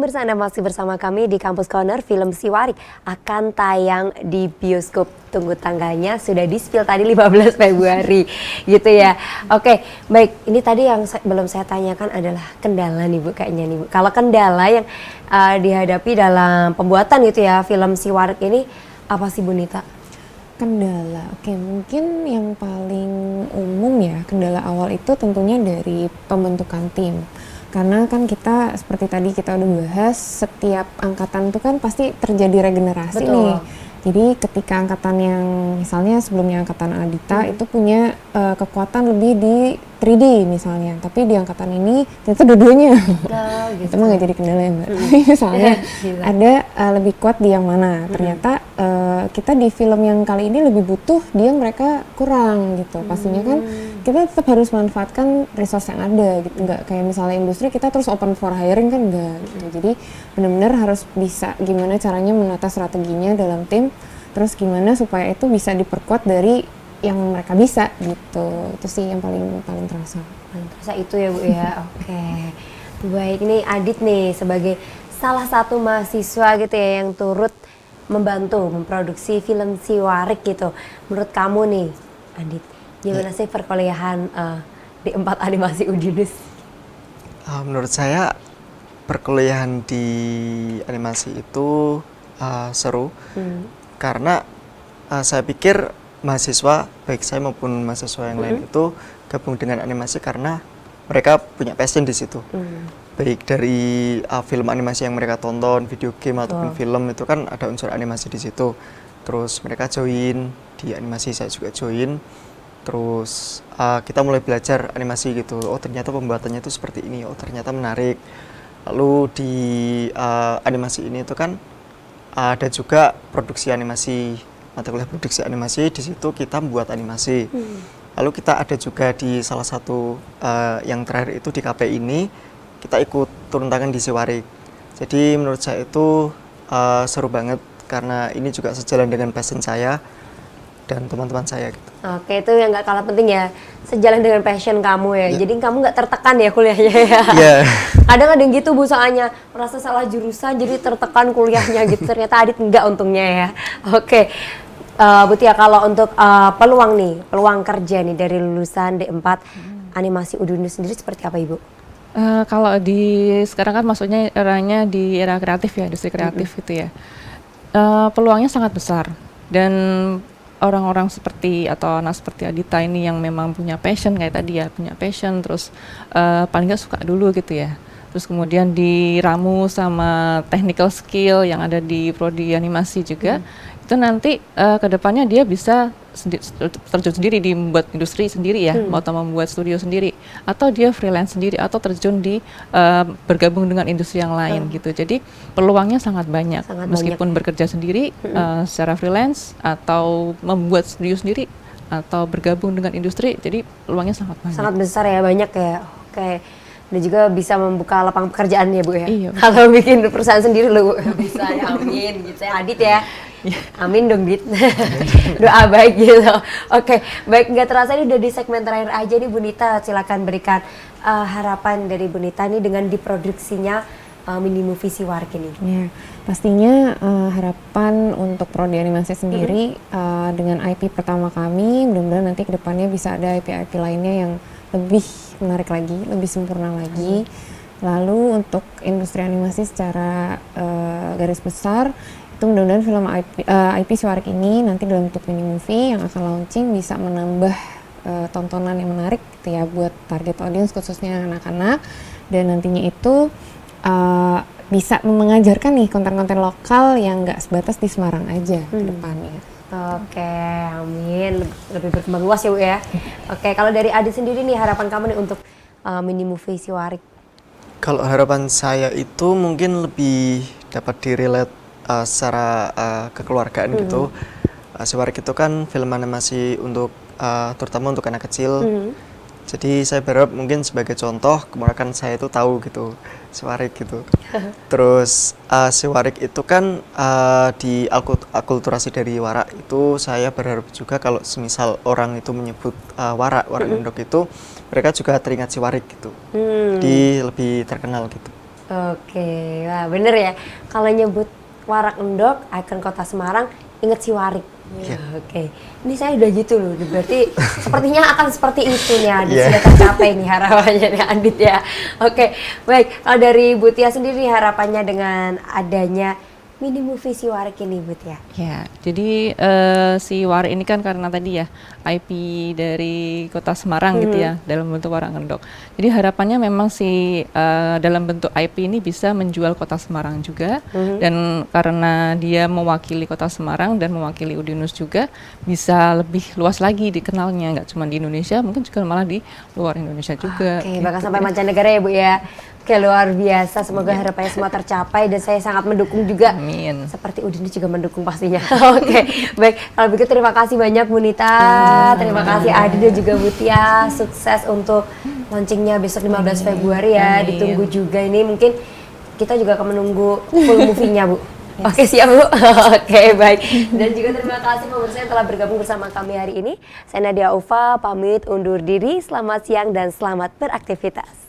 pemirsa, Anda masih bersama kami di Kampus Corner. Film Siwarik akan tayang di bioskop. Tunggu tanggalnya, sudah di-spill tadi 15 Februari gitu ya. Oke, baik. Ini tadi yang belum saya tanyakan adalah kendala nih Bu, kayaknya nih Bu. Kalau kendala yang dihadapi dalam pembuatan gitu ya film Siwarik ini apa sih Bu Nita? Kendala, oke, mungkin yang paling umum ya, kendala awal itu tentunya dari pembentukan tim. Karena kan kita seperti tadi kita udah bahas, setiap angkatan itu kan pasti terjadi regenerasi. Betul. Nih. Jadi ketika angkatan yang misalnya sebelumnya angkatan Adita itu punya kekuatan lebih di 3D misalnya, tapi di angkatan ini ternyata dua-duanya. Gitu. Itu mah gak jadi kendala ya Mbak. Misalnya ada lebih kuat di yang mana, ternyata kita di film yang kali ini lebih butuh mereka kurang gitu. Pastinya kan kita tetap harus manfaatkan resource yang ada gitu, nggak kayak misalnya industri kita terus open for hiring kan enggak gitu. Jadi benar-benar harus bisa gimana caranya menata strateginya dalam tim, terus gimana supaya itu bisa diperkuat dari yang mereka bisa gitu. Itu sih yang paling terasa. Paling terasa itu ya Bu ya. Oke. Baik, ini Adit nih sebagai salah satu mahasiswa gitu ya yang turut membantu memproduksi film Siwarik gitu. Menurut kamu nih Adit, gimana sih perkuliahan D4 Animasi Udinus? Menurut saya perkuliahan di animasi itu seru karena saya pikir mahasiswa baik saya maupun mahasiswa yang lain itu gabung dengan animasi karena mereka punya passion di situ. Baik dari film animasi yang mereka tonton, video game ataupun film itu kan ada unsur animasi di situ. Terus mereka join di animasi, saya juga join. Terus kita mulai belajar animasi gitu. Oh ternyata pembuatannya itu seperti ini. Oh ternyata menarik. Lalu di animasi ini itu kan ada juga produksi animasi, mata kuliah produksi animasi. Di situ kita membuat animasi. Lalu kita ada juga di salah satu yang terakhir itu di KP ini kita ikut turun tangan di Siwarik. Jadi menurut saya itu seru banget karena ini juga sejalan dengan passion saya dan teman-teman saya gitu. Oke, itu yang nggak kalah penting ya, sejalan dengan passion kamu ya. Jadi kamu nggak tertekan ya kuliahnya ya. Kadang ada yang gitu Bu, soalnya merasa salah jurusan jadi tertekan kuliahnya gitu. Ternyata Adit enggak untungnya ya. Oke, Bu Tia, kalau untuk peluang kerja nih dari lulusan D4 Animasi Udinus sendiri seperti apa Ibu? Kalau di sekarang kan maksudnya eranya di era kreatif ya, industri kreatif gitu ya. Peluangnya sangat besar dan orang-orang seperti atau anak seperti Adita ini yang memang punya passion kayak tadi ya, punya passion terus paling nggak suka dulu gitu ya. Terus kemudian diramu sama technical skill yang ada di prodi animasi juga. Itu nanti kedepannya dia bisa terjun sendiri di membuat industri sendiri ya, atau membuat studio sendiri, atau dia freelance sendiri, atau terjun di bergabung dengan industri yang lain gitu. Jadi peluangnya sangat banyak, meskipun bekerja sendiri secara freelance, atau membuat studio sendiri, atau bergabung dengan industri. Jadi peluangnya sangat banyak. Sangat besar ya, banyak ya. Oke. Dan juga bisa membuka lapangan pekerjaan ya Bu ya. Iya. Kalau bikin perusahaan sendiri loh Bu. Bisa ya, amin gitu ya Adit ya. Amin dong Dit. Doa baik gitu. Oke, baik, nggak terasa ini udah di segmen terakhir aja nih Bu Nita. Silakan berikan harapan dari Bu Nita nih dengan diproduksinya mini movie Siwarik ini. Ya, pastinya harapan untuk prodi animasi sendiri dengan IP pertama kami, mudah-mudahan nanti kedepannya bisa ada IP-IP lainnya yang lebih menarik lagi, lebih sempurna lagi. Lalu untuk industri animasi secara garis besar, itu mudah-mudahan film IP Siwarik ini nanti dalam bentuk mini movie yang akan launching bisa menambah tontonan yang menarik gitu ya buat target audience khususnya anak-anak, dan nantinya itu bisa mengajarkan nih konten-konten lokal yang nggak sebatas di Semarang aja ke depannya. Oke, amin. Lebih berkembang luas ya Bu ya. Oke, kalau dari Adit sendiri nih harapan kamu nih untuk mini movie Siwarik? Kalau harapan saya itu mungkin lebih dapat direlate secara kekeluargaan gitu. Siwarik itu kan film animasi untuk terutama untuk anak kecil. Jadi saya berharap mungkin sebagai contoh kemudian saya itu tahu gitu Siwarik gitu. Terus Siwarik itu kan akulturasi dari warak itu, saya berharap juga kalau semisal orang itu menyebut warak induk itu mereka juga teringat Siwarik gitu. Jadi lebih terkenal gitu. Oke, wah bener ya. Kalau nyebut Warak Endok, ikon kota Semarang, inget si Warik. Iya. Oke, ini saya udah gitu loh. Berarti sepertinya akan seperti itu nih Adit. Iya. Sudah tercapai nih harapannya nih Adit ya. Oke, baik. Kalau dari Butia sendiri harapannya dengan adanya mini movie si Warik ini, Butia? Ya, jadi si Warik ini kan karena tadi ya IP dari Kota Semarang gitu ya dalam bentuk Warak Ngendok. Jadi harapannya memang si dalam bentuk IP ini bisa menjual Kota Semarang juga dan karena dia mewakili Kota Semarang dan mewakili Udinus juga bisa lebih luas lagi dikenalnya, nggak cuma di Indonesia, mungkin juga malah di luar Indonesia juga. Oke, gitu. bahkan sampai mancanegara ya Bu ya. Oke, luar biasa. Semoga harapannya semua tercapai dan saya sangat mendukung juga. Amin. Seperti Udinus juga mendukung pastinya. Oke, baik. Kalau begitu terima kasih banyak Bu Nita. Terima kasih Adi dan juga Butia. Sukses untuk launchingnya besok 15 Februari ya. Amin. Ditunggu juga ini. Mungkin kita juga akan menunggu full movie-nya Bu. Oke, siap Bu. Oke, baik. Dan juga terima kasih pemirsa yang telah bergabung bersama kami hari ini. Saya Nadia Ufa, pamit undur diri. Selamat siang dan selamat beraktivitas.